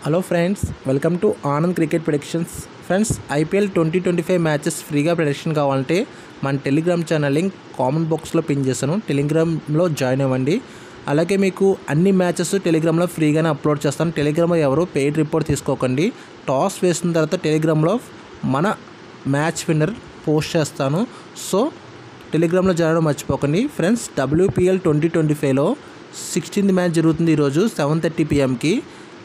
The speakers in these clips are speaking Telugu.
Hello friends, welcome to Anand cricket predictions. Friends, IPL 2025 matches ఫ్రీగా ప్రెడిక్షన్ కావాలంటే మన టెలిగ్రామ్ ఛానల్ లింక్ కామెంట్ బాక్స్లో పిన్ చేశాను. టెలిగ్రామ్లో జాయిన్ అవ్వండి. అలాగే మీకు అన్ని మ్యాచెస్ టెలిగ్రామ్లో ఫ్రీగానే అప్లోడ్ చేస్తాను. టెలిగ్రామ్లో ఎవరు పెయిడ్ రిపోర్ట్ తీసుకోకండి. టాస్ వేసిన తర్వాత టెలిగ్రామ్లో మన మ్యాచ్ విన్నర్ పోస్ట్ చేస్తాను. సో టెలిగ్రామ్లో జాయిన్ అవ్వడం మర్చిపోకండి. ఫ్రెండ్స్, WPL 2025లో 16th మ్యాచ్ జరుగుతుంది. ఈరోజు 7:30 PM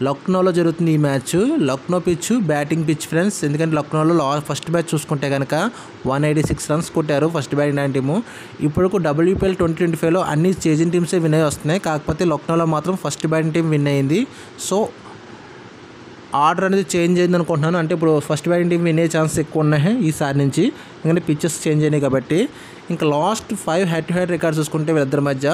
లక్నోలో జరుగుతుంది ఈ match. Lucknow pitch batting pitch friends. ఎందుకంటే లక్నోలో ఫస్ట్ మ్యాచ్ చూసుకుంటే కనుక 186 రన్స్ కొట్టారు ఫస్ట్ బ్యాటింగ్ టీము. ఇప్పుడు WPL 2025లో అన్ని చేజింగ్ టీమ్సే విన్ అయ్యి వస్తున్నాయి. కాకపోతే లక్నోలో మాత్రం ఫస్ట్ బ్యాటింగ్ టీం విన్ అయింది. సో ఆర్డర్ అనేది చేంజ్ అయింది అనుకుంటున్నాను. అంటే ఇప్పుడు ఫస్ట్ బ్యాటింగ్ టీం వినే ఛాన్స్ ఎక్కువ ఉన్నాయి ఈసారి నుంచి, ఎందుకంటే పిచ్చెస్ చేంజ్ అయినాయి కాబట్టి. ఇంకా last 5 head to head records చూసుకుంటే వీళ్ళిద్దరి మధ్య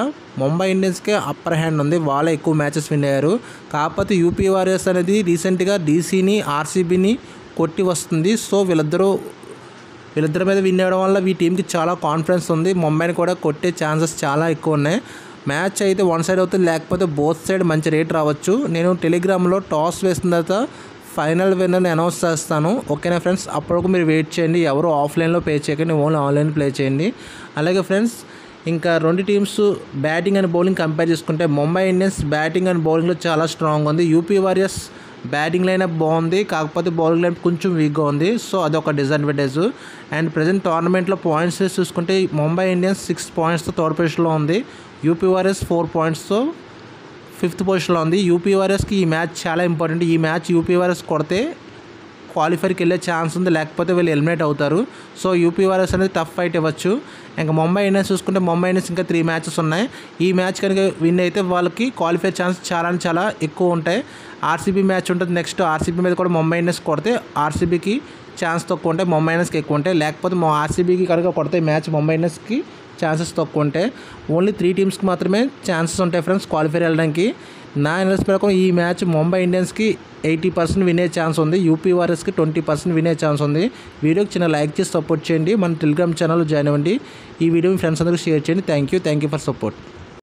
ముంబై ఇండియన్స్కే అప్పర్ హ్యాండ్ ఉంది. వాళ్ళే ఎక్కువ మ్యాచెస్ విన్ అయ్యారు. కాకపోతే యూపీ వారియర్స్ అనేది రీసెంట్గా డీసీని ఆర్సీబీని కొట్టి వస్తుంది. సో వీళ్ళిద్దరి మీద విన్ అవ్వడం వల్ల ఈ టీంకి చాలా కాన్ఫిడెన్స్ ఉంది. ముంబైని కూడా కొట్టే ఛాన్సెస్ చాలా ఎక్కువ ఉన్నాయి. మ్యాచ్ అయితే వన్ సైడ్ అవుతుంది, లేకపోతే బోత్ సైడ్ మంచి రేట్ రావచ్చు. నేను టెలిగ్రామ్లో టాస్ వేసిన తర్వాత ఫైనల్ విన్నర్ని అనౌన్స్ చేస్తాను. ఓకేనా ఫ్రెండ్స్, అప్పటికి మీరు వెయిట్ చేయండి. ఎవరు ఆఫ్లైన్లో ప్లే చేయకండి, ఓన్లీ ఆన్లైన్ ప్లే చేయండి. అలాగే ఫ్రెండ్స్, ఇంకా రెండు teams batting and bowling compare చేసుకుంటే ముంబై ఇండియన్స్ బ్యాటింగ్ అండ్ బౌలింగ్లో చాలా స్ట్రాంగ్ ఉంది. యూపీ వారియర్స్ బ్యాటింగ్ లైనప్ బాగుంది, కాకపోతే బౌలింగ్ లైనప్ కొంచెం వీక్గా ఉంది. సో అదొక డిసడ్వాంటేజ్. అండ్ ప్రజెంట్ టోర్నమెంట్లో పాయింట్స్ చూసుకుంటే ముంబై ఇండియన్స్ 6 పాయింట్స్తో థర్డ్ పొజిషన్లో ఉంది. యూపీ వారియర్స్ 4 పాయింట్స్తో 5th పొజిషన్లో ఉంది. యూపీ వారియర్స్కి ఈ మ్యాచ్ చాలా ఇంపార్టెంట్. ఈ మ్యాచ్ యూపీ వారియర్స్ కొడితే క్వాలిఫైర్కి వెళ్ళే ఛాన్స్ ఉంది, లేకపోతే వీళ్ళు ఎలిమినేట్ అవుతారు. సో యూపీ వారియర్స్ అనేది టఫ్ ఫైట్ ఇవ్వచ్చు. ఇంకా ముంబై ఇండియన్స్ చూసుకుంటే ముంబై ఇండియన్స్ ఇంకా 3 మ్యాచెస్ ఉన్నాయి. ఈ మ్యాచ్ కనుక విన్ అయితే వాళ్ళకి క్వాలిఫై ఛాన్స్ చాలా ఎక్కువ ఉంటాయి. ఆర్సీబీ మ్యాచ్ ఉంటుంది నెక్స్ట్. ఆర్సీబీ మీద కూడా ముంబై ఇండియన్స్ కొడితే ఆర్సీబీకి ఛాన్స్ తక్కువ ఉంటాయి, ముంబై ఇండియన్స్కి ఎక్కువ ఉంటాయి. లేకపోతే ఆర్సీబీకి కనుక కొడితే మ్యాచ్ ముంబై ఇండియన్స్కి ఛాన్సెస్ తక్కువ ఉంటాయి. ఓన్లీ 3 టీమ్స్కి మాత్రమే ఛాన్సెస్ ఉంటాయి ఫ్రెండ్స్ క్వాలిఫై వెళ్ళడానికి. నా ఎనలిస్ట్ ప్రకారం ఈ మ్యాచ్ ముంబై ఇండియన్స్కి 80% వినే ఛాన్స్ ఉంది, యూపీ వారియర్స్కి 20% వినే ఛాన్స్ ఉంది. వీడియోకి చిన్న లైక్ చేసి సపోర్ట్ చేయండి. మన టెలిగ్రామ్ ఛానల్లో జాయిన్ అవ్వండి. ఈ వీడియో మీ ఫ్రెండ్స్ అందరికీ షేర్ చేయండి. Thank you for support.